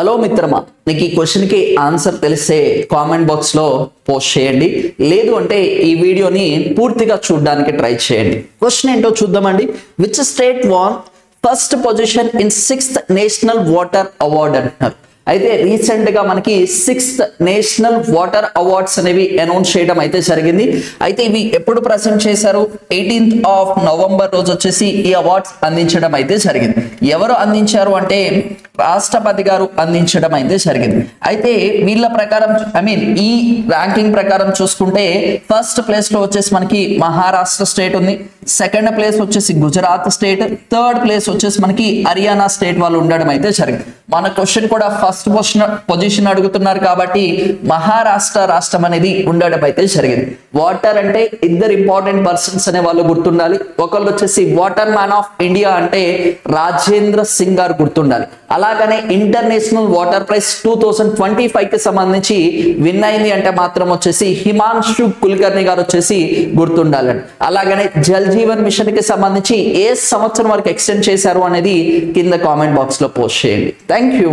Hello మిత్రమా, నీకు ఈ క్వశ్చన్ కి ఆన్సర్ తెలిస్తే కామెంట్ బాక్స్ లో పోస్ట్ చేయండి. లేదు అంటే ఈ వీడియోని పూర్తిగా చూడడానికి ట్రై చేయండి. క్వశ్చన్ ఏంటో చూద్దామండి. Which state won first position in 6th national water award అంటున్నారు. అయితే రీసెంట్ గా మనకి 6th నేషనల్ వాటర్ అవార్డ్స్ అనేవి అనౌన్స్ చేయడం అయితే జరిగింది. అయితే ఇవి ఎప్పుడు ప్రెజెంట్ చేశారు? 18th నవంబర్ రోజు వచ్చేసి ఈ అవార్డ్స్ అందించడం అయితే జరిగింది. ఎవరు అందించారు అంటే రాష్ట్రపతి గారు అందించడం అయితే జరిగింది. అయితే వీళ్ళ ప్రకారం ఈ ర్యాంకింగ్ ప్రకారం చూసుకుంటే ఫస్ట్ ప్లేస్ లో వచ్చేసి మనకి మహారాష్ట్ర స్టేట్ ఉంది, సెకండ్ ప్లేస్ వచ్చేసి గుజరాత్ స్టేట్, థర్డ్ ప్లేస్ వచ్చేసి మనకి హర్యానా స్టేట్ వాళ్ళు ఉండడం అయితే జరిగింది. మన క్వశ్చన్ కూడా ఫస్ట్ పొజిషన్ అడుగుతున్నారు కాబట్టి మహారాష్ట్ర రాష్ట్రం అనేది ఉండడం అయితే జరిగింది. వాటర్ అంటే ఇద్దరు ఇంపార్టెంట్ పర్సన్స్ అనే వాళ్ళు గుర్తుండాలి. ఒకళ్ళు వచ్చేసి వాటర్ మ్యాన్ ఆఫ్ ఇండియా అంటే రాజేంద్ర సింగ్ గారు గుర్తుండాలి. అలాగనే ఇంటర్నేషనల్ వాటర్ ప్రైజ్ 2025 కి సంబంధించి విన్ అయింది అంటే మాత్రం వచ్చేసి హిమాంశు కుల్కర్ణి గారు వచ్చేసి గుర్తుండాలి. అలాగనే జల్ జీవన్ మిషన్ కి సంబంధించి ఏ సంవత్సరం వరకు ఎక్స్టెండ్ చేశారు అనేది కింద కామెంట్ బాక్స్ లో పోస్ట్ చేయండి. Thank you.